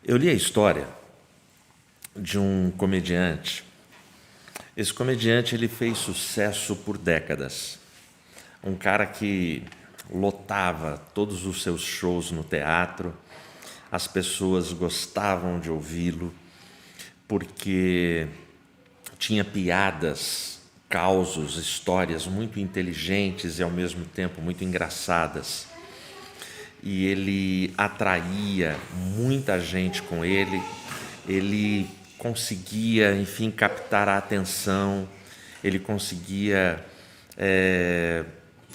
Eu li a história de um comediante. Esse comediante ele fez sucesso por décadas. Um cara que lotava todos os seus shows no teatro. As pessoas gostavam de ouvi-lo porque tinha piadas, causos, histórias muito inteligentes e ao mesmo tempo muito engraçadas. E ele atraía muita gente com ele. Ele conseguia, enfim, captar a atenção. Ele conseguia,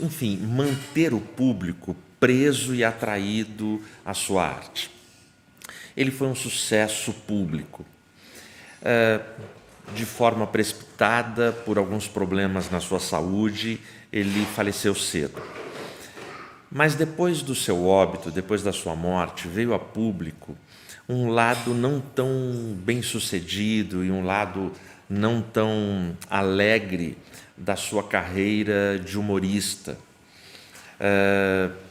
enfim, manter o público preso e atraído à sua arte. Ele foi um sucesso público. De forma precipitada, por alguns problemas na sua saúde, ele faleceu cedo. Mas depois do seu óbito, depois da sua morte, veio a público um lado não tão bem-sucedido e um lado não tão alegre da sua carreira de humorista.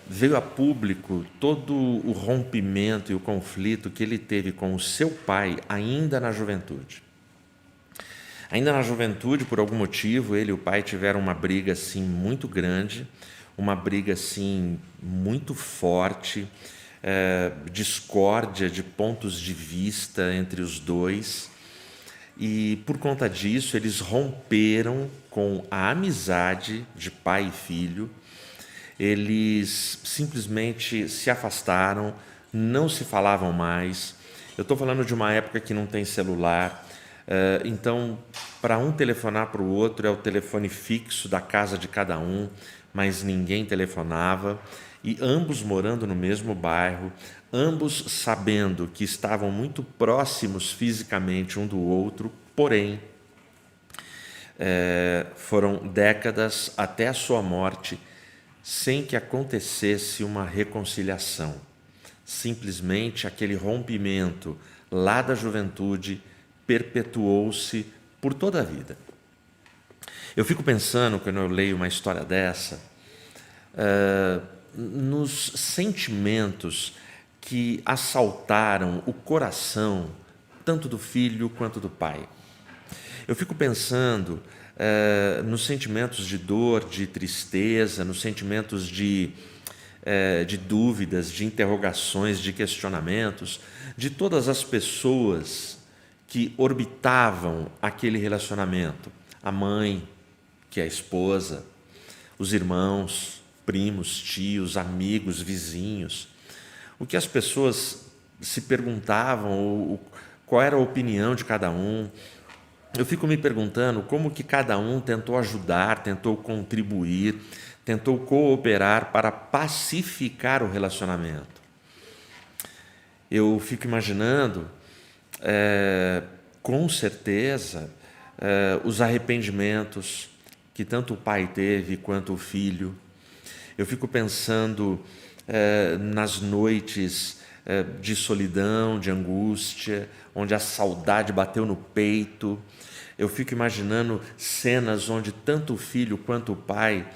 Veio a público todo o rompimento e o conflito que ele teve com o seu pai ainda na juventude. Ainda na juventude, por algum motivo, ele e o pai tiveram uma briga assim muito grande, uma briga assim muito forte, discórdia de pontos de vista entre os dois. E por conta disso, eles romperam com a amizade de pai e filho. Eles simplesmente se afastaram, não se falavam mais. Eu estou falando de uma época que não tem celular. Então, para um telefonar para o outro é o telefone fixo da casa de cada um, mas ninguém telefonava, e ambos morando no mesmo bairro, ambos sabendo que estavam muito próximos fisicamente um do outro, porém, foram décadas até a sua morte sem que acontecesse uma reconciliação. Simplesmente aquele rompimento lá da juventude perpetuou-se por toda a vida. Eu fico pensando, quando eu leio uma história dessa, nos sentimentos que assaltaram o coração tanto do filho quanto do pai. Eu fico pensando nos sentimentos de dor, de tristeza, nos sentimentos de dúvidas, de interrogações, de questionamentos, de todas as pessoas que orbitavam aquele relacionamento. A mãe, que é a esposa, os irmãos, primos, tios, amigos, vizinhos. O que as pessoas se perguntavam, qual era a opinião de cada um. Eu fico me perguntando como que cada um tentou ajudar, tentou contribuir, tentou cooperar para pacificar o relacionamento. Eu fico imaginando, com certeza, os arrependimentos que tanto o pai teve quanto o filho. Eu fico pensando nas noites de solidão, de angústia, onde a saudade bateu no peito. Eu fico imaginando cenas onde tanto o filho quanto o pai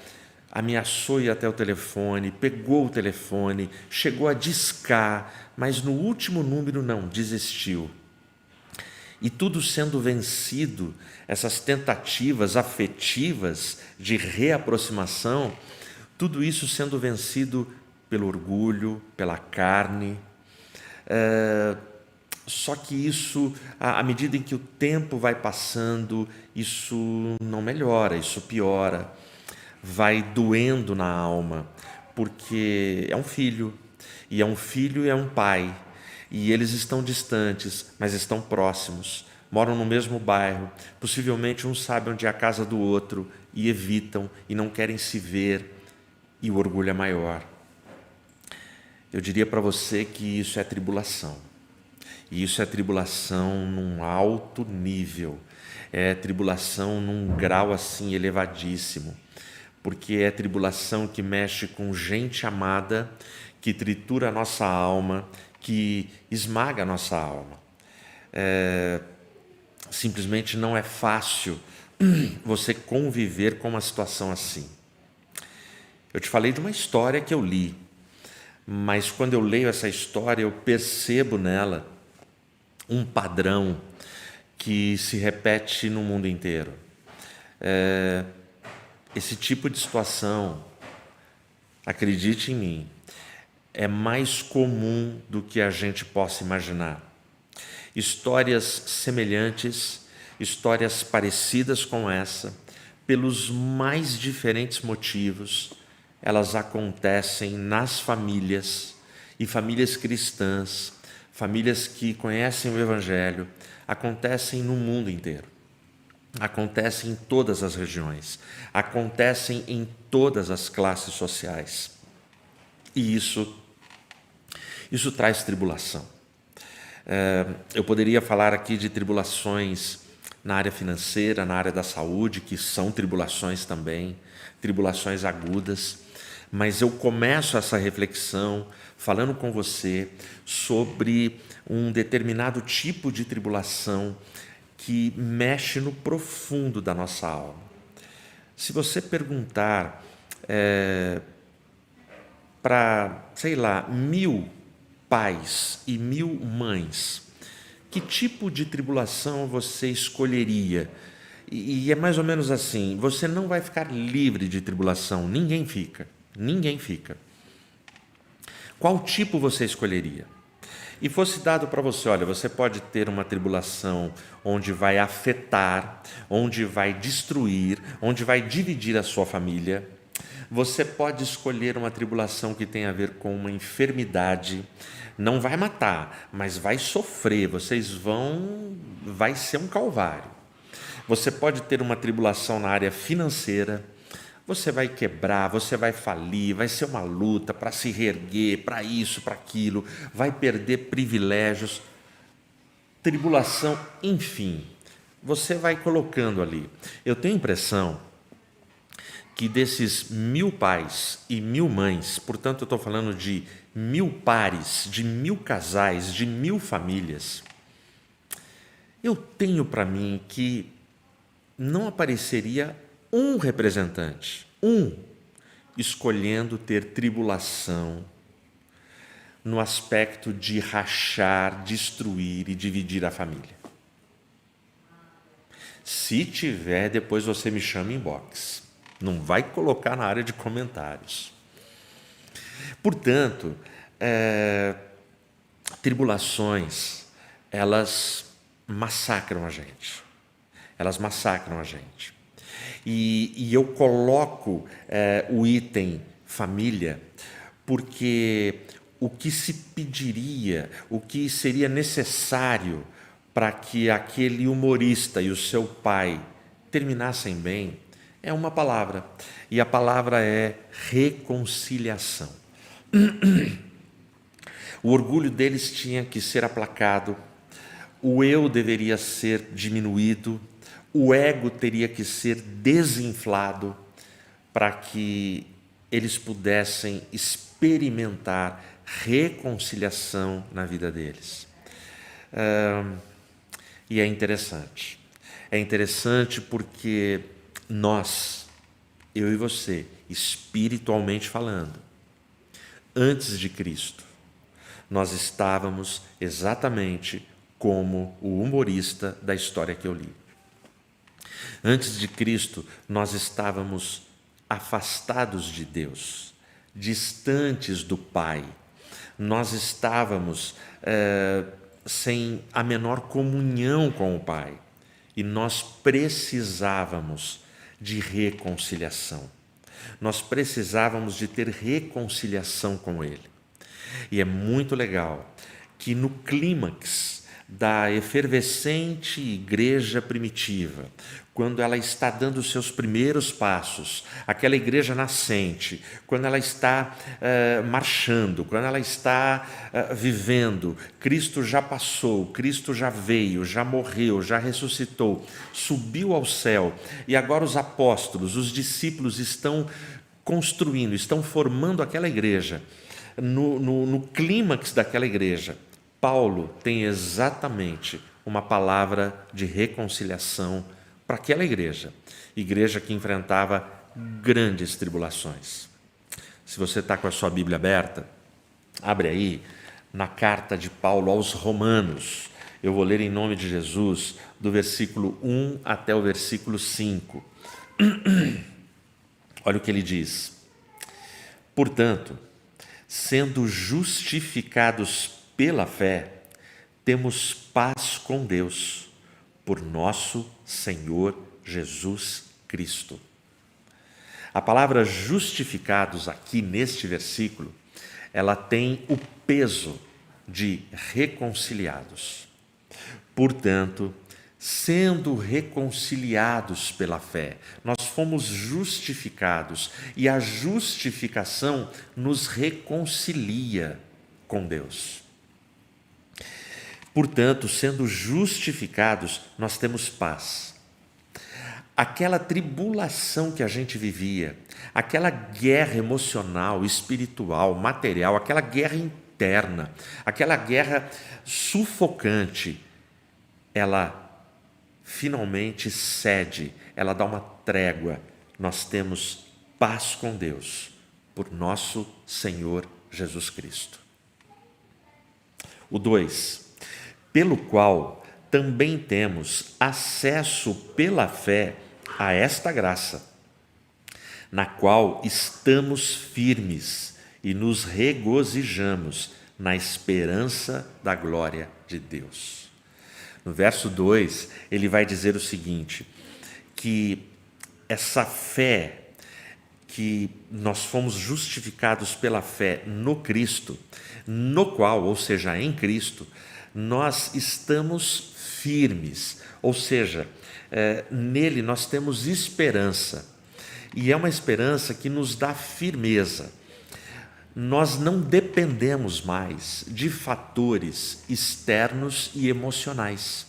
ameaçou ir até o telefone, pegou o telefone, chegou a discar, mas no último número não, desistiu. E tudo sendo vencido, essas tentativas afetivas de reaproximação, tudo isso sendo vencido pelo orgulho, pela carne. Só que isso, à medida em que o tempo vai passando, isso não melhora, isso piora. Vai doendo na alma, porque é um filho, e é um filho e é um pai. E eles estão distantes, mas estão próximos, moram no mesmo bairro, possivelmente um sabe onde é a casa do outro e evitam e não querem se ver, e o orgulho é maior. Eu diria para você que isso é tribulação, e isso é tribulação num alto nível, é tribulação num grau assim elevadíssimo, porque é tribulação que mexe com gente amada, que tritura a nossa alma, que esmaga a nossa alma. Simplesmente não é fácil você conviver com uma situação assim. Eu te falei de uma história que eu li, mas quando eu leio essa história, eu percebo nela um padrão que se repete no mundo inteiro. Esse tipo de situação, acredite em mim, é mais comum do que a gente possa imaginar. Histórias semelhantes, histórias parecidas com essa, pelos mais diferentes motivos, elas acontecem nas famílias, e famílias cristãs, famílias que conhecem o Evangelho, acontecem no mundo inteiro. Acontecem em todas as regiões, acontecem em todas as classes sociais. E isso traz tribulação. Eu poderia falar aqui de tribulações na área financeira, na área da saúde, que são tribulações também, tribulações agudas, mas eu começo essa reflexão falando com você sobre um determinado tipo de tribulação que mexe no profundo da nossa alma. Se você perguntar para, 1000 pais e 1000 mães, que tipo de tribulação você escolheria? E é mais ou menos assim, você não vai ficar livre de tribulação, ninguém fica. Qual tipo você escolheria? E fosse dado para você, olha, você pode ter uma tribulação onde vai afetar, onde vai destruir, onde vai dividir a sua família. Você pode escolher uma tribulação que tem a ver com uma enfermidade, não vai matar, mas vai sofrer, vai ser um calvário. Você pode ter uma tribulação na área financeira, você vai quebrar, você vai falir, vai ser uma luta para se reerguer, para isso, para aquilo, vai perder privilégios, tribulação, enfim, você vai colocando ali. Eu tenho a impressão que desses 1000 pais e 1000 mães, portanto eu estou falando de 1000 pares, de 1000 casais, de 1000 famílias, eu tenho para mim que não apareceria um representante, escolhendo ter tribulação no aspecto de rachar, destruir e dividir a família. Se tiver, depois você me chama em inbox. Não vai colocar na área de comentários. Portanto, tribulações, elas massacram a gente. E eu coloco o item família porque o que se pediria, o que seria necessário para que aquele humorista e o seu pai terminassem bem, é uma palavra. E a palavra é reconciliação. O orgulho deles tinha que ser aplacado, o eu deveria ser diminuído, o ego teria que ser desinflado para que eles pudessem experimentar reconciliação na vida deles. E é interessante. É interessante porque nós, eu e você, espiritualmente falando, antes de Cristo, nós estávamos exatamente como o humorista da história que eu li. Antes de Cristo, nós estávamos afastados de Deus, distantes do Pai. Nós estávamos sem a menor comunhão com o Pai. E nós precisávamos de reconciliação. Nós precisávamos de ter reconciliação com Ele. E é muito legal que no clímax da efervescente igreja primitiva, quando ela está dando os seus primeiros passos, aquela igreja nascente, quando ela está marchando, quando ela está vivendo, Cristo já passou, Cristo já veio, já morreu, já ressuscitou, subiu ao céu, e agora os apóstolos, os discípulos estão construindo, estão formando aquela igreja. No clímax daquela igreja, Paulo tem exatamente uma palavra de reconciliação para aquela igreja que enfrentava grandes tribulações. Se você está com a sua Bíblia aberta, abre aí na carta de Paulo aos Romanos. Eu vou ler em nome de Jesus, do versículo 1 até o versículo 5. Olha o que ele diz. Portanto, sendo justificados pela fé, temos paz com Deus, por nosso Senhor Jesus Cristo. A palavra justificados aqui neste versículo, ela tem o peso de reconciliados. Portanto, sendo reconciliados pela fé, nós fomos justificados e a justificação nos reconcilia com Deus. Portanto, sendo justificados, nós temos paz. Aquela tribulação que a gente vivia, aquela guerra emocional, espiritual, material, aquela guerra interna, aquela guerra sufocante, ela finalmente cede, ela dá uma trégua. Nós temos paz com Deus, por nosso Senhor Jesus Cristo. O 2, pelo qual também temos acesso pela fé a esta graça, na qual estamos firmes e nos regozijamos na esperança da glória de Deus. No verso 2, ele vai dizer o seguinte, que essa fé, que nós fomos justificados pela fé no Cristo, no qual, ou seja, em Cristo, nós estamos firmes, ou seja, nele nós temos esperança, e é uma esperança que nos dá firmeza. Nós não dependemos mais de fatores externos e emocionais.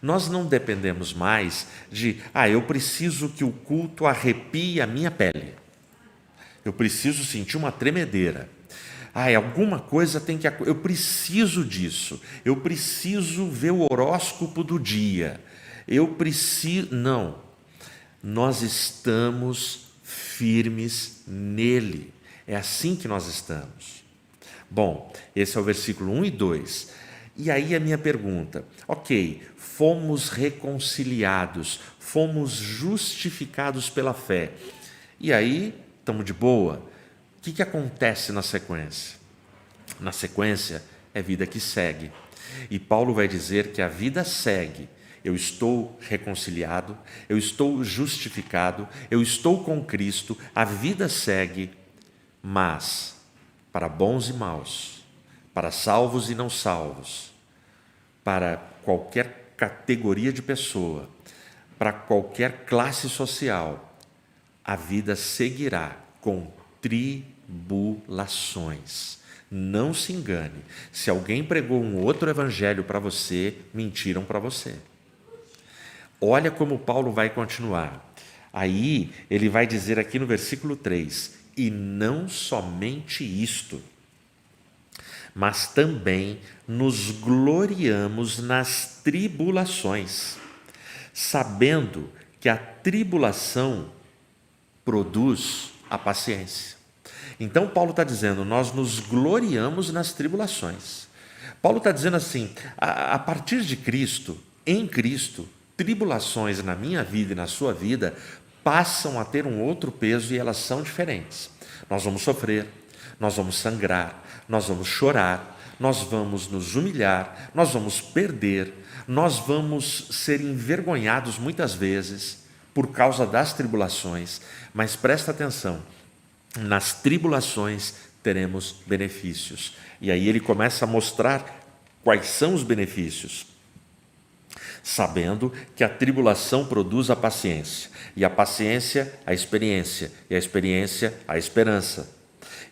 Nós não dependemos mais de, eu preciso que o culto arrepie a minha pele. Eu preciso sentir uma tremedeira. Alguma coisa tem que... Eu preciso disso. Eu preciso ver o horóscopo do dia. Eu preciso... Não. Nós estamos firmes nele. É assim que nós estamos. Bom, esse é o versículo 1 e 2. E aí a minha pergunta, fomos reconciliados, fomos justificados pela fé. E aí, estamos de boa. O que acontece na sequência? Na sequência, é vida que segue. E Paulo vai dizer que a vida segue. Eu estou reconciliado, eu estou justificado, eu estou com Cristo, a vida segue. Mas, para bons e maus, para salvos e não salvos, para qualquer categoria de pessoa, para qualquer classe social, a vida seguirá com tribulações. Não se engane, se alguém pregou um outro evangelho para você, mentiram para você. Olha como Paulo vai continuar. Aí, ele vai dizer aqui no versículo 3, e não somente isto, mas também nos gloriamos nas tribulações, sabendo que a tribulação produz a paciência. Então Paulo está dizendo, nós nos gloriamos nas tribulações. Paulo está dizendo assim, a partir de Cristo, em Cristo, tribulações na minha vida e na sua vida passam a ter um outro peso e elas são diferentes. Nós vamos sofrer, nós vamos sangrar, nós vamos chorar, nós vamos nos humilhar, nós vamos perder, nós vamos ser envergonhados muitas vezes por causa das tribulações, mas presta atenção, nas tribulações teremos benefícios. E aí ele começa a mostrar quais são os benefícios. Sabendo que a tribulação produz a paciência, e a paciência, a experiência, e a experiência, a esperança.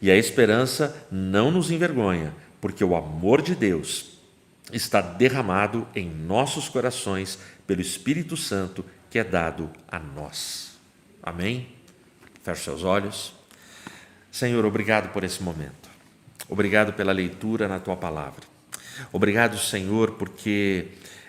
E a esperança não nos envergonha, porque o amor de Deus está derramado em nossos corações pelo Espírito Santo que é dado a nós. Amém? Feche seus olhos. Senhor, obrigado por esse momento. Obrigado pela leitura na Tua Palavra. Obrigado, Senhor, porque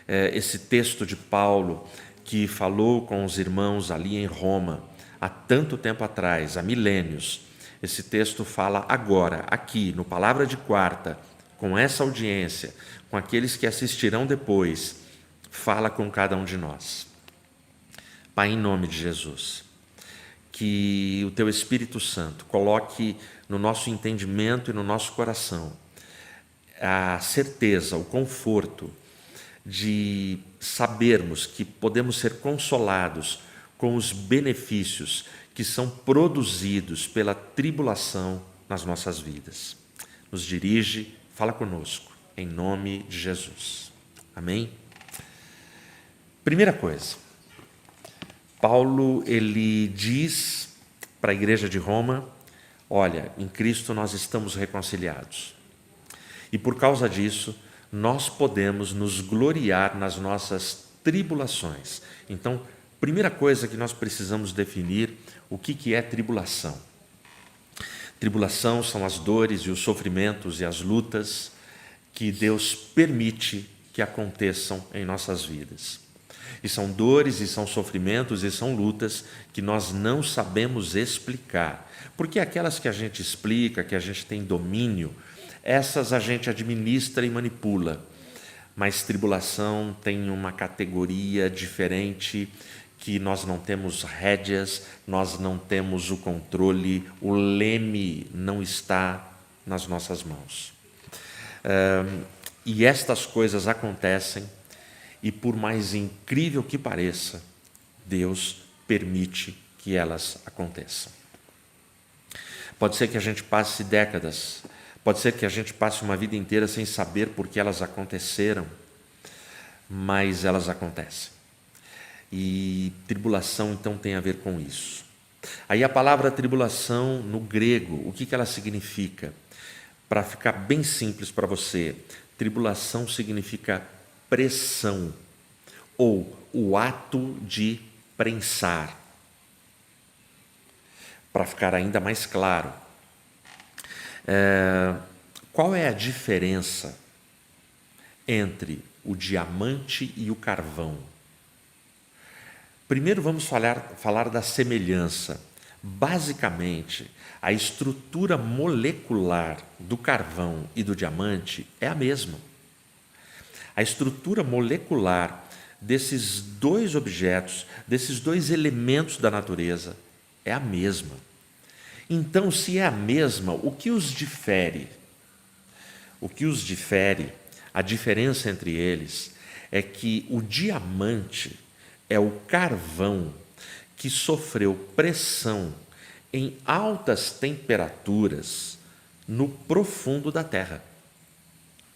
esse texto de Paulo que falou com os irmãos ali em Roma, há tanto tempo atrás, há milênios, esse texto fala agora, aqui, no Palavra de Quarta, com essa audiência, com aqueles que assistirão depois, fala com cada um de nós. Pai, em nome de Jesus, que o Teu Espírito Santo coloque no nosso entendimento e no nosso coração a certeza, o conforto de sabermos que podemos ser consolados com os benefícios que são produzidos pela tribulação nas nossas vidas. Nos dirige, fala conosco, em nome de Jesus. Amém? Primeira coisa, Paulo, ele diz para a igreja de Roma, olha, em Cristo nós estamos reconciliados. E por causa disso, nós podemos nos gloriar nas nossas tribulações. Então, primeira coisa que nós precisamos definir, o que é tribulação? Tribulação são as dores e os sofrimentos e as lutas que Deus permite que aconteçam em nossas vidas. E são dores e são sofrimentos e são lutas que nós não sabemos explicar. Porque aquelas que a gente explica, que a gente tem domínio, essas a gente administra e manipula. Mas tribulação tem uma categoria diferente, que nós não temos rédeas, nós não temos o controle, o leme não está nas nossas mãos. E estas coisas acontecem, e por mais incrível que pareça, Deus permite que elas aconteçam. Pode ser que a gente passe décadas, pode ser que a gente passe uma vida inteira sem saber por que elas aconteceram, mas elas acontecem. E tribulação, então, tem a ver com isso. Aí a palavra tribulação, no grego, o que ela significa? Para ficar bem simples para você, tribulação significa pressão, ou o ato de prensar. Para ficar ainda mais claro, qual é a diferença entre o diamante e o carvão? Primeiro vamos falar da semelhança. Basicamente, a estrutura molecular do carvão e do diamante é a mesma. A estrutura molecular desses dois objetos, desses dois elementos da natureza, é a mesma. Então, se é a mesma, o que os difere? O que os difere, a diferença entre eles, é que o diamante é o carvão que sofreu pressão em altas temperaturas no profundo da terra.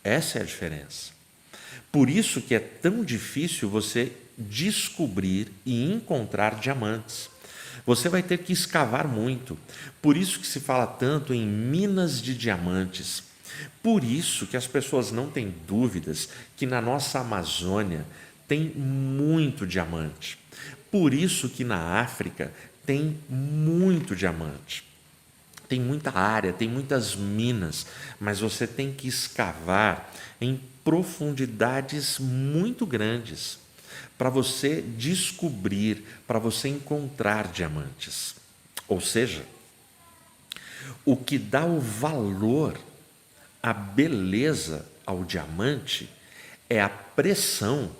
Essa é a diferença. Por isso que é tão difícil você descobrir e encontrar diamantes. Você vai ter que escavar muito. Por isso que se fala tanto em minas de diamantes. Por isso que as pessoas não têm dúvidas que na nossa Amazônia tem muito diamante. Por isso que na África tem muito diamante. Tem muita área, tem muitas minas, mas você tem que escavar em profundidades muito grandes para você descobrir, para você encontrar diamantes. Ou seja, o que dá o valor, a beleza ao diamante é a pressão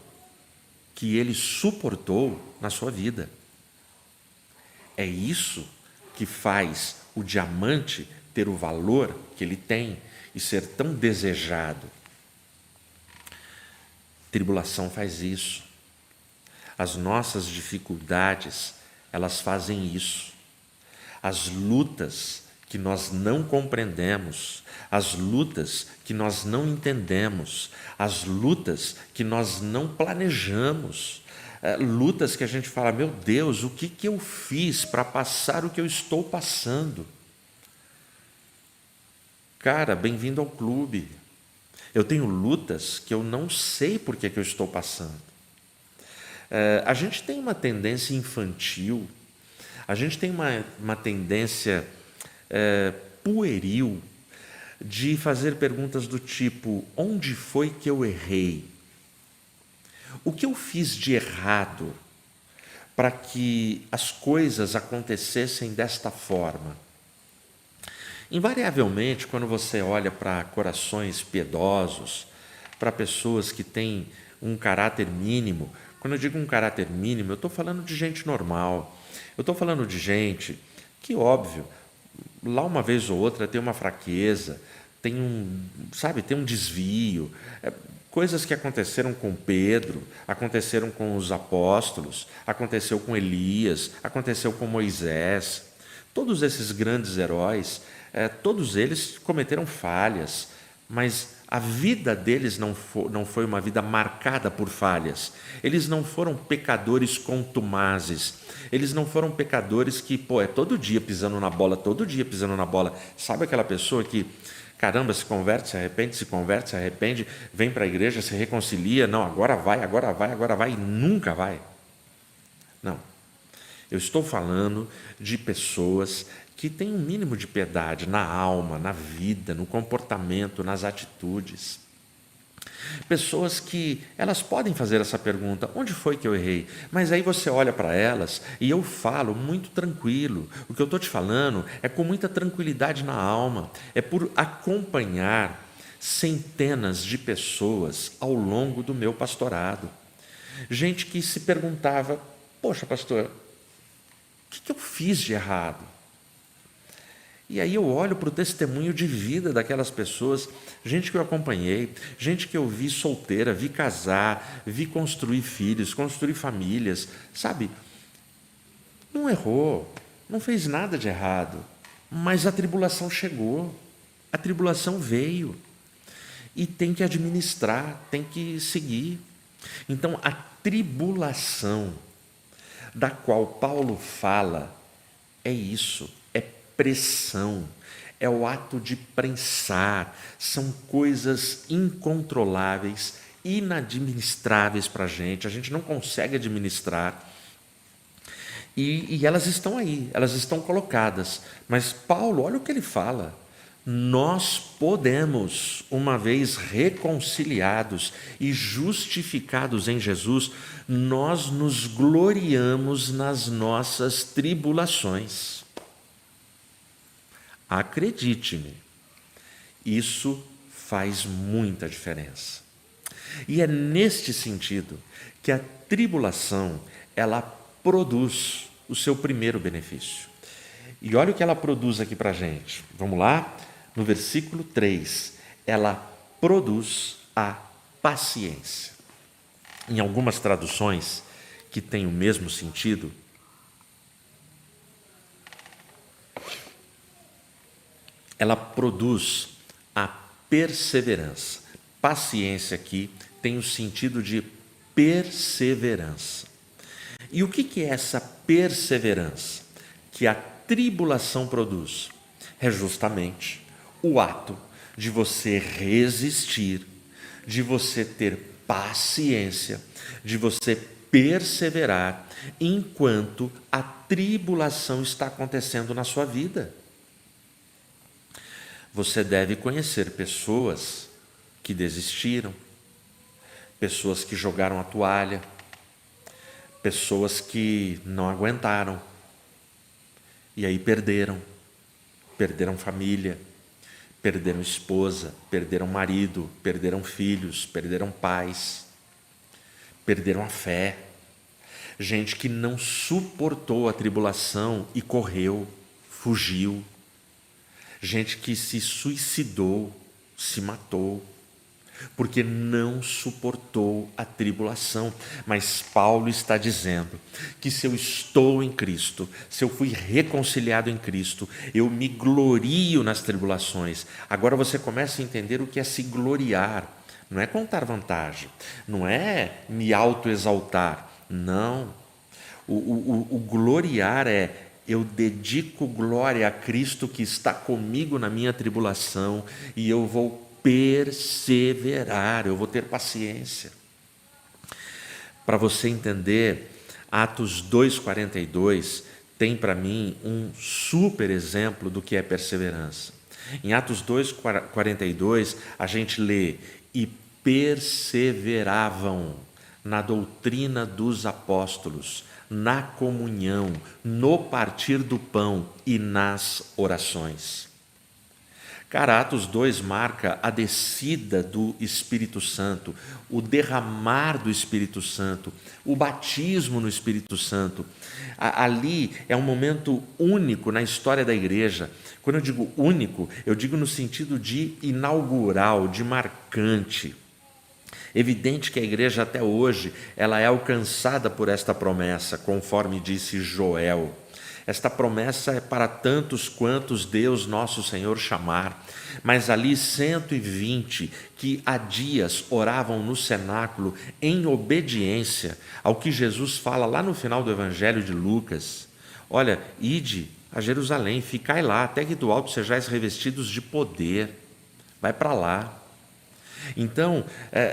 que ele suportou na sua vida. É isso que faz o diamante ter o valor que ele tem e ser tão desejado. Tribulação faz isso. As nossas dificuldades, elas fazem isso. As lutas que nós não compreendemos, as lutas que nós não entendemos, as lutas que nós não planejamos, lutas que a gente fala, meu Deus, o que eu fiz para passar o que eu estou passando? Cara, bem-vindo ao clube. Eu tenho lutas que eu não sei por que eu estou passando. A gente tem uma tendência infantil, a gente tem uma tendência pueril de fazer perguntas do tipo, onde foi que eu errei? O que eu fiz de errado para que as coisas acontecessem desta forma? Invariavelmente, quando você olha para corações piedosos, para pessoas que têm um caráter mínimo, quando eu digo um caráter mínimo, eu estou falando de gente normal, eu estou falando de gente que, óbvio, lá uma vez ou outra tem uma fraqueza, tem um desvio, coisas que aconteceram com Pedro, aconteceram com os apóstolos, aconteceu com Elias, aconteceu com Moisés. Todos esses grandes heróis, todos eles cometeram falhas, mas a vida deles não foi uma vida marcada por falhas. Eles não foram pecadores contumazes. Eles não foram pecadores que, é todo dia pisando na bola, todo dia pisando na bola. Sabe aquela pessoa que, caramba, se converte, se arrepende, se converte, se arrepende, vem para a igreja, se reconcilia, não, agora vai, e nunca vai. Não. Eu estou falando de pessoas que têm um mínimo de piedade na alma, na vida, no comportamento, nas atitudes. Pessoas que elas podem fazer essa pergunta: onde foi que eu errei? Mas aí você olha para elas e eu falo muito tranquilo. O que eu estou te falando é com muita tranquilidade na alma. É por acompanhar centenas de pessoas ao longo do meu pastorado. Gente que se perguntava: poxa, pastor, o que eu fiz de errado? E aí eu olho para o testemunho de vida daquelas pessoas, gente que eu acompanhei, gente que eu vi solteira, vi casar, vi construir filhos, construir famílias, sabe? Não errou, não fez nada de errado, mas a tribulação chegou, a tribulação veio e tem que administrar, tem que seguir. Então, a tribulação da qual Paulo fala é isso, é pressão, é o ato de prensar, são coisas incontroláveis, inadministráveis para a gente não consegue administrar, e elas estão aí, elas estão colocadas, mas Paulo, olha o que ele fala: nós podemos, uma vez reconciliados e justificados em Jesus, nós nos gloriamos nas nossas tribulações. Acredite-me, isso faz muita diferença. E é neste sentido que a tribulação, ela produz o seu primeiro benefício. E olha o que ela produz aqui para a gente. Vamos lá? No versículo 3, ela produz a paciência. Em algumas traduções que têm o mesmo sentido, ela produz a perseverança. Paciência aqui tem o sentido de perseverança. E o que é essa perseverança que a tribulação produz? É justamente o ato de você resistir, de você ter paciência, de você perseverar enquanto a tribulação está acontecendo na sua vida. Você deve conhecer pessoas que desistiram, pessoas que jogaram a toalha, pessoas que não aguentaram e aí perderam família, perderam esposa, perderam marido, perderam filhos, perderam pais, perderam a fé. Gente que não suportou a tribulação e correu, fugiu. Gente que se suicidou, se matou, porque não suportou a tribulação. Mas Paulo está dizendo que se eu estou em Cristo, se eu fui reconciliado em Cristo, eu me glorio nas tribulações. Agora você começa a entender o que é se gloriar. Não é contar vantagem, não é me autoexaltar, não. O gloriar é: eu dedico glória a Cristo que está comigo na minha tribulação e eu vou perseverar, eu vou ter paciência. Para você entender, Atos 2,42 tem para mim um super exemplo do que é perseverança. Em Atos 2,42 a gente lê: e perseveravam na doutrina dos apóstolos, na comunhão, no partir do pão e nas orações. Cara, Atos 2 marca a descida do Espírito Santo, o derramar do Espírito Santo, o batismo no Espírito Santo. Ali é um momento único na história da igreja. Quando eu digo único, eu digo no sentido de inaugural, de marcante. Evidente que a igreja até hoje ela é alcançada por esta promessa, conforme disse Joel. Esta promessa é para tantos quantos Deus nosso Senhor chamar, mas ali 120 que há dias oravam no cenáculo em obediência ao que Jesus fala lá no final do Evangelho de Lucas. Olha, ide a Jerusalém, ficai lá, até que do alto sejais revestidos de poder. Vai para lá. Então,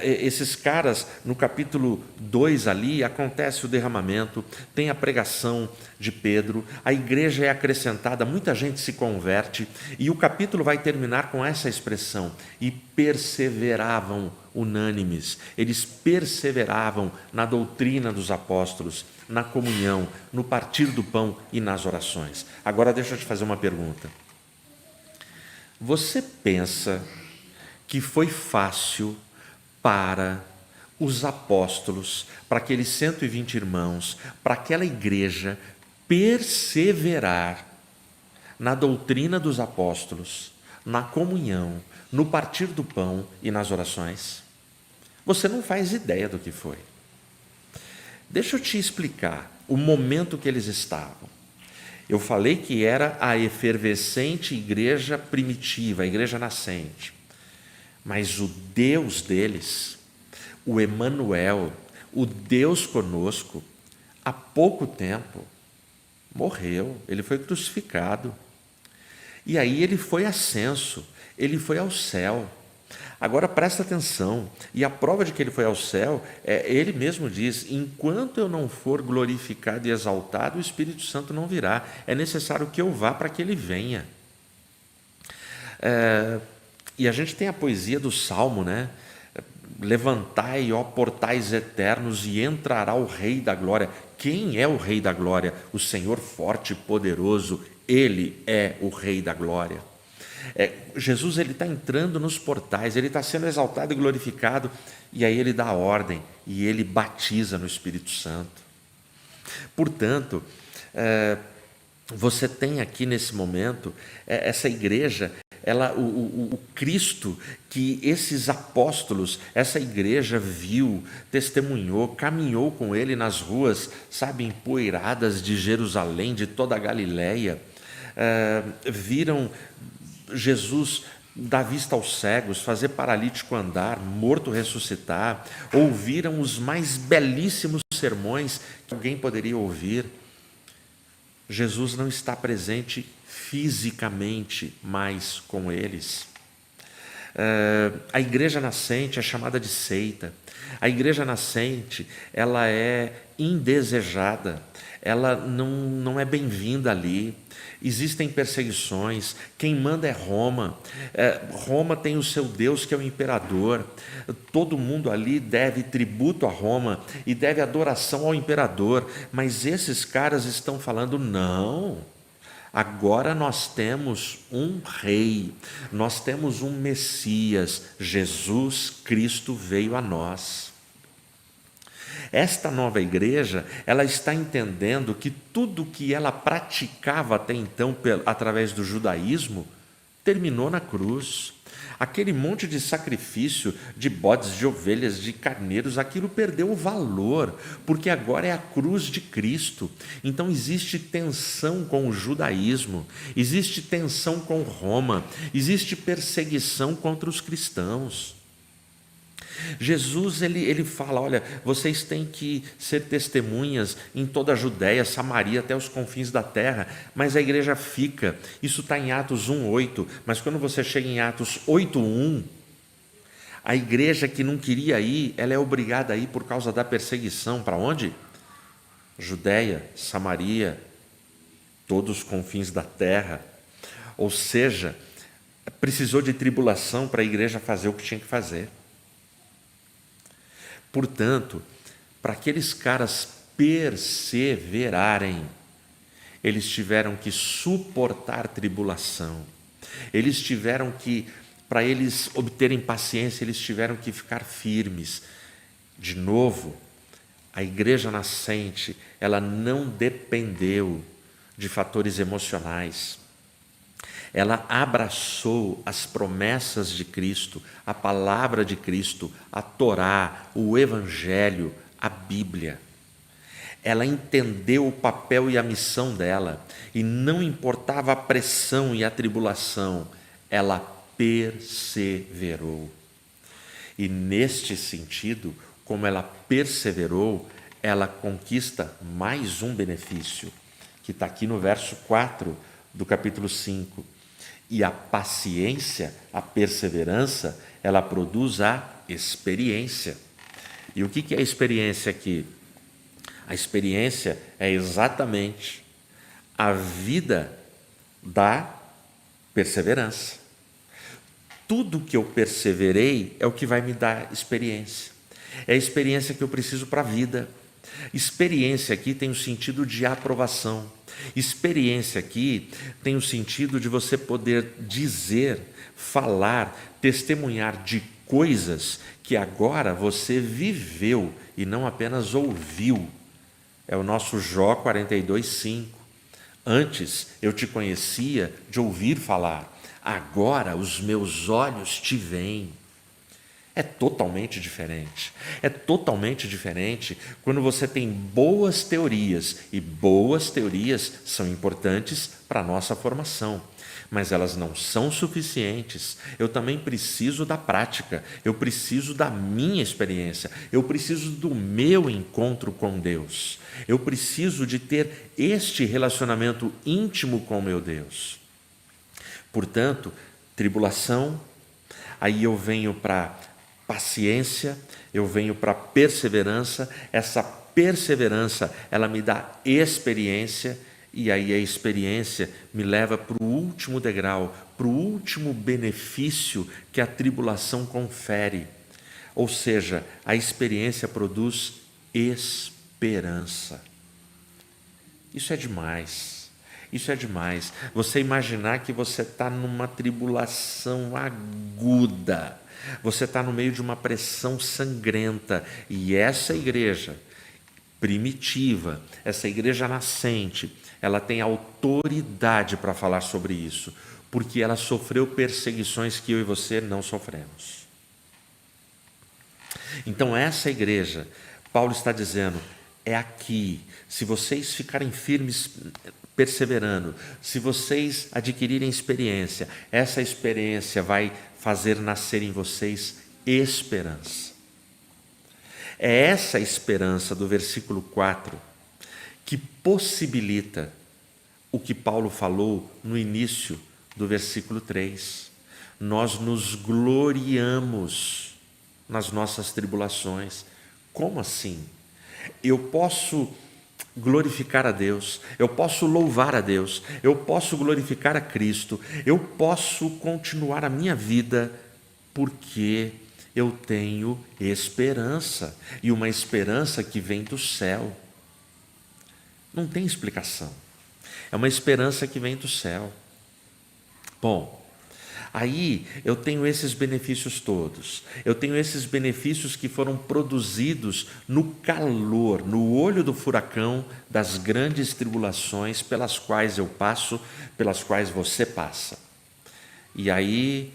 esses caras, no capítulo 2 ali, acontece o derramamento, tem a pregação de Pedro, a igreja é acrescentada, muita gente se converte, e o capítulo vai terminar com essa expressão: e perseveravam unânimes. Eles perseveravam na doutrina dos apóstolos, na comunhão, no partir do pão e nas orações. Agora deixa eu te fazer uma pergunta. Você pensa que foi fácil para os apóstolos, para aqueles 120 irmãos, para aquela igreja perseverar na doutrina dos apóstolos, na comunhão, no partir do pão e nas orações? Você não faz ideia do que foi. Deixa eu te explicar o momento que eles estavam. Eu falei que era a efervescente igreja primitiva, a igreja nascente. Mas o Deus deles, o Emanuel, o Deus conosco, há pouco tempo morreu, ele foi crucificado. E aí ele foi ascenso, ele foi ao céu. Agora presta atenção, e a prova de que ele foi ao céu, ele mesmo diz: enquanto eu não for glorificado e exaltado, o Espírito Santo não virá. É necessário que eu vá para que ele venha. E a gente tem a poesia do Salmo, né? Levantai, ó portais eternos, e entrará o Rei da Glória. Quem é o Rei da Glória? O Senhor forte e poderoso, Ele é o Rei da Glória. Jesus ele está entrando nos portais, ele está sendo exaltado e glorificado, e aí ele dá a ordem, e ele batiza no Espírito Santo. Portanto, você tem aqui nesse momento, essa igreja, o Cristo que esses apóstolos, essa igreja viu, testemunhou, caminhou com ele nas ruas, sabe, empoeiradas de Jerusalém, de toda a Galileia, viram Jesus dar vista aos cegos, fazer paralítico andar, morto ressuscitar, ouviram os mais belíssimos sermões que alguém poderia ouvir. Jesus não está presente fisicamente mais com eles. A igreja nascente é chamada de seita. A igreja nascente, ela é indesejada, ela não é bem-vinda ali. Existem perseguições, quem manda é Roma. Roma tem o seu Deus, que é o imperador. Todo mundo ali deve tributo a Roma e deve adoração ao imperador. Mas esses caras estão falando: não, agora nós temos um rei, nós temos um Messias, Jesus Cristo veio a nós. Esta nova igreja, ela está entendendo que tudo que ela praticava até então através do judaísmo terminou na cruz. Aquele monte de sacrifício de bodes, de ovelhas, de carneiros, aquilo perdeu o valor, porque agora é a cruz de Cristo. Então existe tensão com o judaísmo, existe tensão com Roma, existe perseguição contra os cristãos. Jesus ele fala: olha, vocês têm que ser testemunhas em toda a Judéia, Samaria, até os confins da terra. Mas a igreja fica. Isso está em Atos 1:8. Mas quando você chega em Atos 8:1, a igreja que não queria ir, ela é obrigada a ir por causa da perseguição. Para onde? Judéia, Samaria, todos os confins da terra. Ou seja, precisou de tribulação para a igreja fazer o que tinha que fazer. Portanto, para aqueles caras perseverarem, eles tiveram que suportar tribulação. Eles tiveram que, para eles obterem paciência, eles tiveram que ficar firmes. De novo, a igreja nascente, ela não dependeu de fatores emocionais. Ela abraçou as promessas de Cristo, a palavra de Cristo, a Torá, o Evangelho, a Bíblia. Ela entendeu o papel e a missão dela, e não importava a pressão e a tribulação, ela perseverou. E neste sentido, como ela perseverou, ela conquista mais um benefício, que está aqui no verso 4 do capítulo 5. E a paciência, a perseverança, ela produz a experiência. E o que é a experiência aqui? A experiência é exatamente a vida da perseverança. Tudo que eu perseverei é o que vai me dar experiência. É a experiência que eu preciso para a vida. Experiência aqui tem o sentido de aprovação. Experiência aqui tem o sentido de você poder dizer, falar, testemunhar de coisas que agora você viveu e não apenas ouviu. É o nosso Jó 42:5. Antes eu te conhecia de ouvir falar, agora os meus olhos te veem. É totalmente diferente. É totalmente diferente quando você tem boas teorias, e boas teorias são importantes para a nossa formação, mas elas não são suficientes. Eu também preciso da prática, eu preciso da minha experiência, eu preciso do meu encontro com Deus, eu preciso de ter este relacionamento íntimo com meu Deus. Portanto, tribulação, aí eu venho para paciência, eu venho para perseverança. Essa perseverança, ela me dá experiência, e aí a experiência me leva para o último degrau, para o último benefício que a tribulação confere. Ou seja, a experiência produz esperança. Isso é demais. Isso é demais. Você imaginar que você está numa tribulação aguda, você está no meio de uma pressão sangrenta, e essa igreja primitiva, essa igreja nascente, ela tem autoridade para falar sobre isso, porque ela sofreu perseguições que eu e você não sofremos. Então essa igreja, Paulo está dizendo, é aqui. Se vocês ficarem firmes, perseverando, se vocês adquirirem experiência, essa experiência vai fazer nascer em vocês esperança. É essa esperança do versículo 4 que possibilita o que Paulo falou no início do versículo 3. Nós nos gloriamos nas nossas tribulações. Como assim? Eu posso glorificar a Deus, eu posso louvar a Deus, eu posso glorificar a Cristo, eu posso continuar a minha vida porque eu tenho esperança, e uma esperança que vem do céu. Não tem explicação. É uma esperança que vem do céu. Bom, aí eu tenho esses benefícios todos. Eu tenho esses benefícios que foram produzidos no calor, no olho do furacão das grandes tribulações pelas quais eu passo, pelas quais você passa. E aí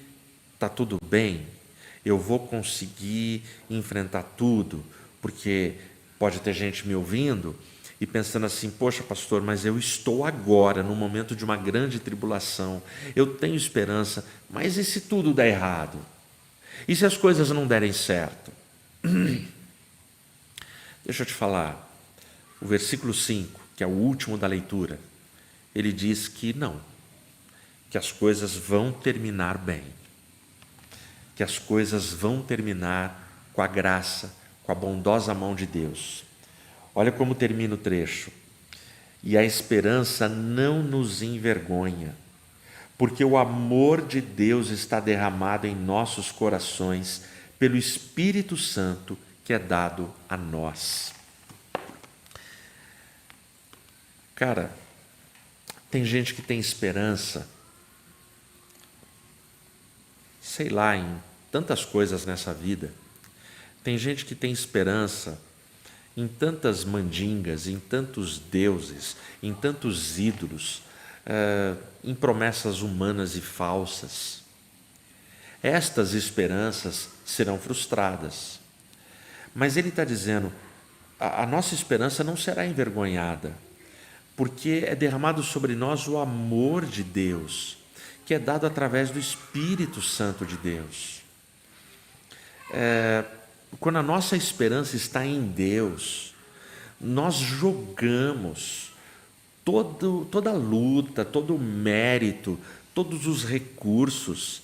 está tudo bem, eu vou conseguir enfrentar tudo, porque pode ter gente me ouvindo e pensando assim, poxa pastor, mas eu estou agora no momento de uma grande tribulação, eu tenho esperança, mas e se tudo der errado? E se as coisas não derem certo? Deixa eu te falar, o versículo 5, que é o último da leitura, ele diz que não, que as coisas vão terminar bem, que as coisas vão terminar com a graça, com a bondosa mão de Deus. Olha como termina o trecho. E a esperança não nos envergonha, porque o amor de Deus está derramado em nossos corações pelo Espírito Santo que é dado a nós. Cara, tem gente que tem esperança sei lá, em tantas coisas nessa vida. Tem gente que tem esperança em tantas mandingas, em tantos deuses, em tantos ídolos, em promessas humanas e falsas. Estas esperanças serão frustradas. Mas ele está dizendo, a nossa esperança não será envergonhada, porque é derramado sobre nós o amor de Deus, que é dado através do Espírito Santo de Deus. Quando a nossa esperança está em Deus, nós jogamos toda a luta, todo o mérito, todos os recursos,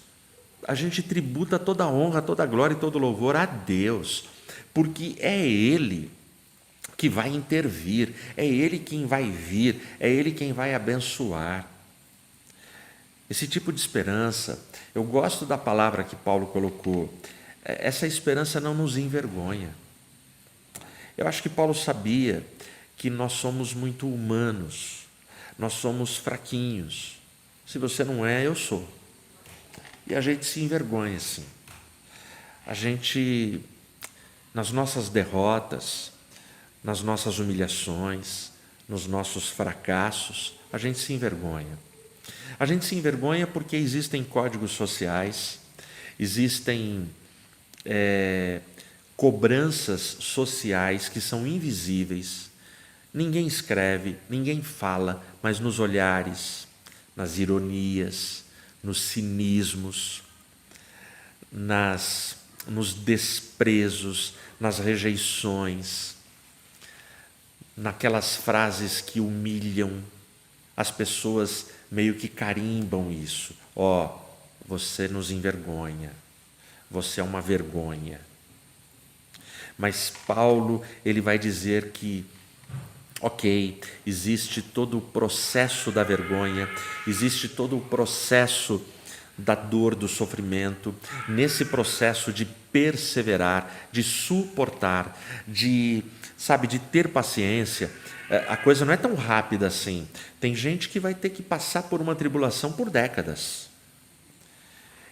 a gente tributa toda a honra, toda a glória e todo o louvor a Deus, porque é Ele que vai intervir, é Ele quem vai vir, é Ele quem vai abençoar. Esse tipo de esperança, eu gosto da palavra que Paulo colocou, essa esperança não nos envergonha. Eu acho que Paulo sabia que nós somos muito humanos, nós somos fraquinhos. Se você não é, eu sou. E a gente se envergonha, sim. A gente, nas nossas derrotas, nas nossas humilhações, nos nossos fracassos, a gente se envergonha. A gente se envergonha porque existem códigos sociais, existem cobranças sociais que são invisíveis. Ninguém escreve, ninguém fala, mas nos olhares, nas ironias, nos cinismos, nos desprezos, nas rejeições, naquelas frases que humilham, as pessoas meio que carimbam isso. Você nos envergonha, você é uma vergonha. Mas Paulo, ele vai dizer que, existe todo o processo da vergonha, existe todo o processo da dor, do sofrimento, nesse processo de perseverar, de suportar, de ter paciência. A coisa não é tão rápida assim. Tem gente que vai ter que passar por uma tribulação por décadas.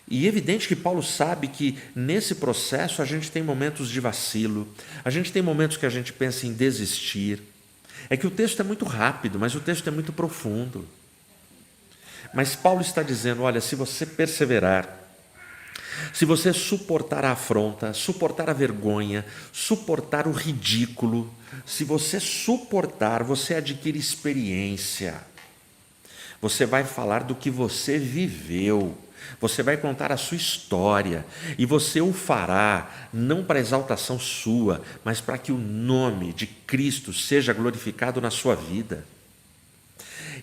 E é evidente que Paulo sabe que nesse processo a gente tem momentos de vacilo, a gente tem momentos que a gente pensa em desistir. É que o texto é muito rápido, mas o texto é muito profundo. Mas Paulo está dizendo, olha, se você perseverar, se você suportar a afronta, suportar a vergonha, suportar o ridículo, se você suportar, você adquire experiência. Você vai falar do que você viveu, você vai contar a sua história, e você o fará, não para exaltação sua, mas para que o nome de Cristo seja glorificado na sua vida.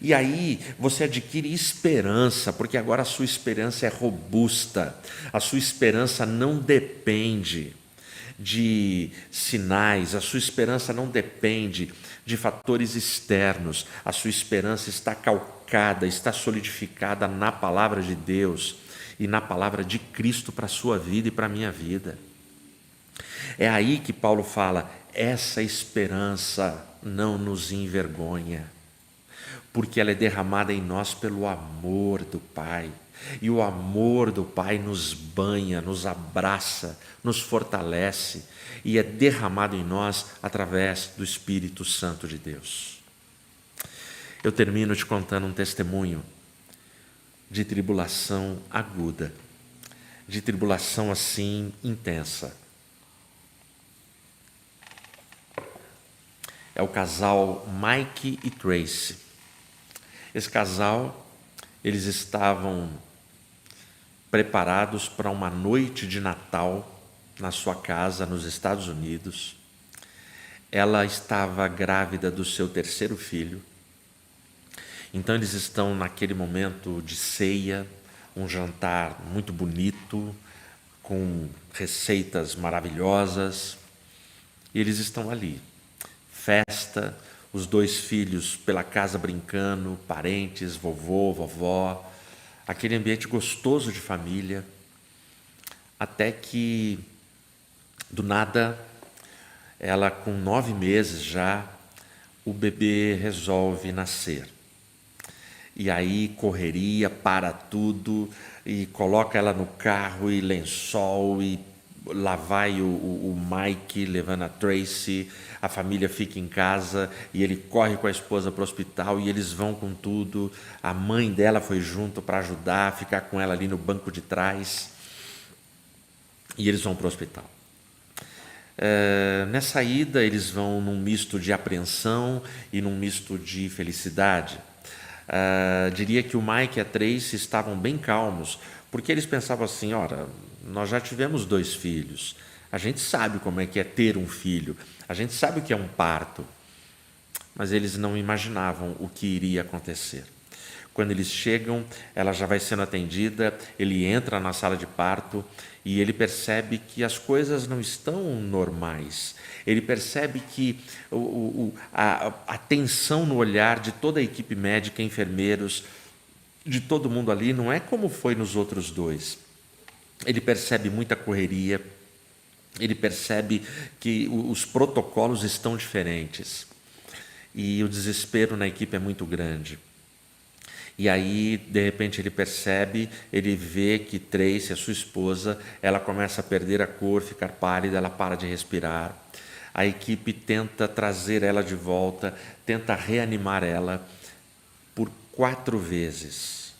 E aí você adquire esperança, porque agora a sua esperança é robusta, a sua esperança não depende de sinais, a sua esperança não depende de fatores externos, a sua esperança está calcada, está solidificada na palavra de Deus e na palavra de Cristo para a sua vida e para a minha vida. É aí que Paulo fala, essa esperança não nos envergonha, porque ela é derramada em nós pelo amor do Pai. E o amor do Pai nos banha, nos abraça, nos fortalece e é derramado em nós através do Espírito Santo de Deus. Eu termino te contando um testemunho de tribulação aguda, de tribulação assim intensa. É o casal Mike e Tracy. Esse casal, eles estavam preparados para uma noite de Natal na sua casa nos Estados Unidos. Ela estava grávida do seu terceiro filho. Então eles estão naquele momento de ceia, um jantar muito bonito, com receitas maravilhosas. E eles estão ali, festa, os dois filhos pela casa brincando, parentes, vovô, vovó, aquele ambiente gostoso de família, até que, do nada, ela com 9 meses já, o bebê resolve nascer. E aí correria, para tudo, e coloca ela no carro, e lençol, e lá vai o Mike levando a Tracy, a família fica em casa, e ele corre com a esposa para o hospital, e eles vão com tudo. A mãe dela foi junto para ajudar, ficar com ela ali no banco de trás, e eles vão para o hospital. Nessa ida, eles vão num misto de apreensão e num misto de felicidade. Diria que o Mike e a Tracy estavam bem calmos, porque eles pensavam assim: ora, nós já tivemos 2 filhos, a gente sabe como é que é ter um filho, a gente sabe o que é um parto, mas eles não imaginavam o que iria acontecer. Quando eles chegam, ela já vai sendo atendida, ele entra na sala de parto e ele percebe que as coisas não estão normais. Ele percebe que a tensão no olhar de toda a equipe médica, enfermeiros, de todo mundo ali, não é como foi nos outros 2. Ele percebe muita correria, ele percebe que os protocolos estão diferentes e o desespero na equipe é muito grande. E aí, de repente, ele percebe, ele vê que Tracy, a sua esposa, ela começa a perder a cor, ficar pálida, ela para de respirar. A equipe tenta trazer ela de volta, tenta reanimar ela por 4 vezes,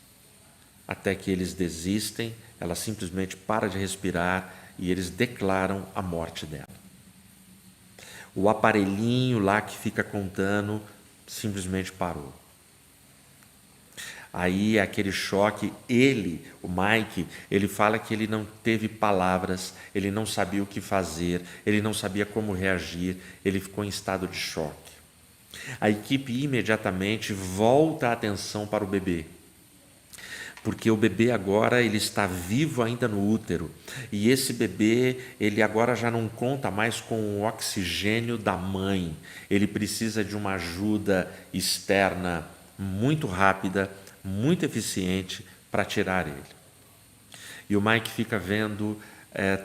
até que eles desistem, ela simplesmente para de respirar e eles declaram a morte dela. O aparelhinho lá que fica contando simplesmente parou. Aí é aquele choque, o Mike, ele fala que ele não teve palavras, ele não sabia o que fazer, ele não sabia como reagir, ele ficou em estado de choque. A equipe imediatamente volta a atenção para o bebê, porque o bebê agora ele está vivo ainda no útero, e esse bebê ele agora já não conta mais com o oxigênio da mãe, ele precisa de uma ajuda externa muito rápida, muito eficiente para tirar ele. E o Mike fica vendo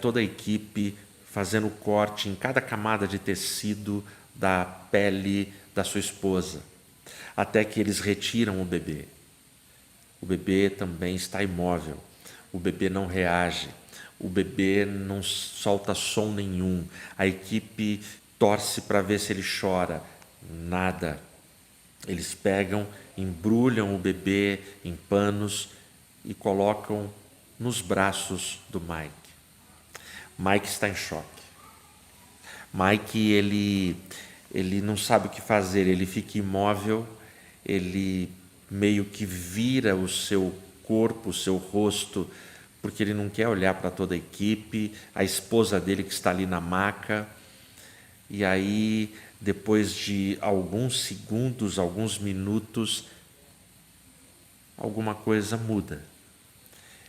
toda a equipe fazendo corte em cada camada de tecido da pele da sua esposa, até que eles retiram o bebê. O bebê também está imóvel, o bebê não reage, o bebê não solta som nenhum, a equipe torce para ver se ele chora, nada. Eles pegam, embrulham o bebê em panos e colocam nos braços do Mike. Mike está em choque. Mike, ele não sabe o que fazer, ele fica imóvel, ele meio que vira o seu corpo, o seu rosto, porque ele não quer olhar para toda a equipe, a esposa dele que está ali na maca. E aí, depois de alguns segundos, alguns minutos, alguma coisa muda.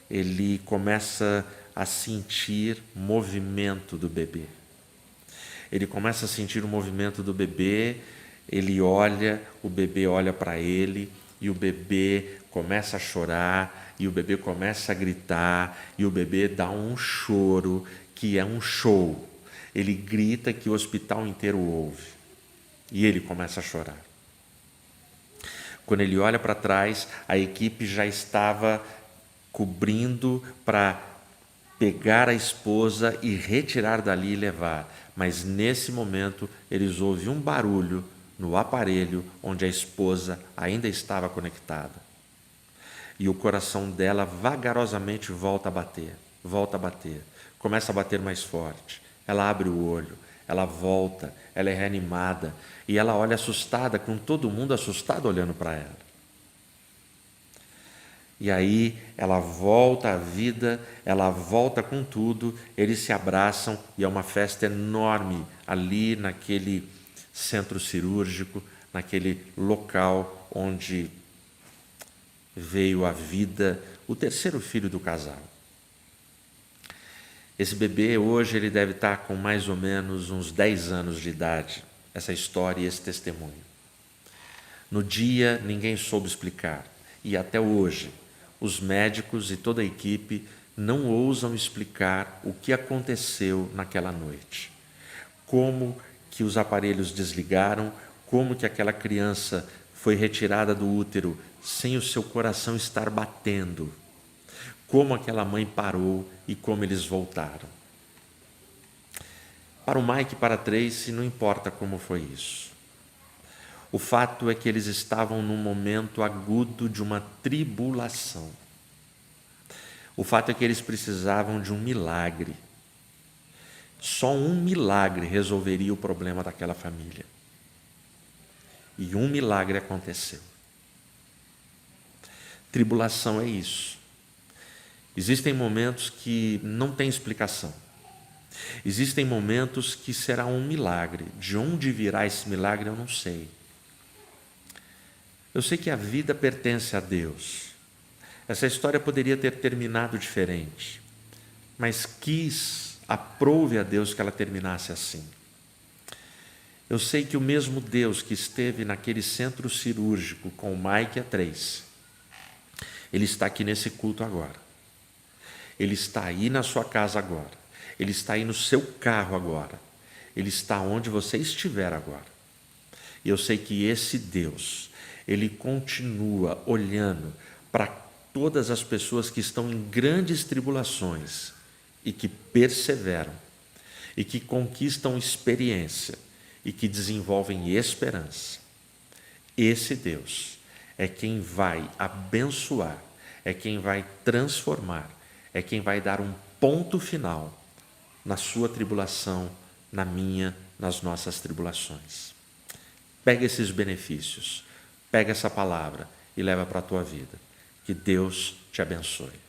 Ele começa a sentir movimento do bebê. Ele começa a sentir o movimento do bebê, ele olha, o bebê olha para ele, e o bebê começa a chorar, e o bebê começa a gritar, e o bebê dá um choro, que é um show. Ele grita que o hospital inteiro ouve. E ele começa a chorar. Quando ele olha para trás, a equipe já estava cobrindo para pegar a esposa e retirar dali e levar. Mas nesse momento, eles ouvem um barulho no aparelho onde a esposa ainda estava conectada. E o coração dela vagarosamente volta a bater, começa a bater mais forte. Ela abre o olho, ela volta, ela é reanimada e ela olha assustada, com todo mundo assustado olhando para ela. E aí ela volta à vida, ela volta com tudo, eles se abraçam e é uma festa enorme ali naquele centro cirúrgico, naquele local onde veio à vida o 3º filho do casal. Esse bebê hoje ele deve estar com mais ou menos uns 10 anos de idade, essa história e esse testemunho. No dia ninguém soube explicar e até hoje os médicos e toda a equipe não ousam explicar o que aconteceu naquela noite. Como que os aparelhos desligaram, como que aquela criança foi retirada do útero sem o seu coração estar batendo. Como aquela mãe parou e como eles voltaram. Para o Mike e para a Tracy, não importa como foi isso. O fato é que eles estavam num momento agudo de uma tribulação. O fato é que eles precisavam de um milagre. Só um milagre resolveria o problema daquela família. E um milagre aconteceu. Tribulação é isso. Existem momentos que não tem explicação. Existem momentos que será um milagre. De onde virá esse milagre, eu não sei. Eu sei que a vida pertence a Deus. Essa história poderia ter terminado diferente, mas aprove a Deus que ela terminasse assim. Eu sei que o mesmo Deus que esteve naquele centro cirúrgico com o Mike e a Tracy, Ele está aqui nesse culto agora. Ele está aí na sua casa agora. Ele está aí no seu carro agora. Ele está onde você estiver agora. E eu sei que esse Deus, Ele continua olhando para todas as pessoas que estão em grandes tribulações e que perseveram, e que conquistam experiência, e que desenvolvem esperança. Esse Deus é quem vai abençoar, é quem vai transformar, é quem vai dar um ponto final na sua tribulação, na minha, nas nossas tribulações. Pega esses benefícios, pega essa palavra e leva para a tua vida. Que Deus te abençoe.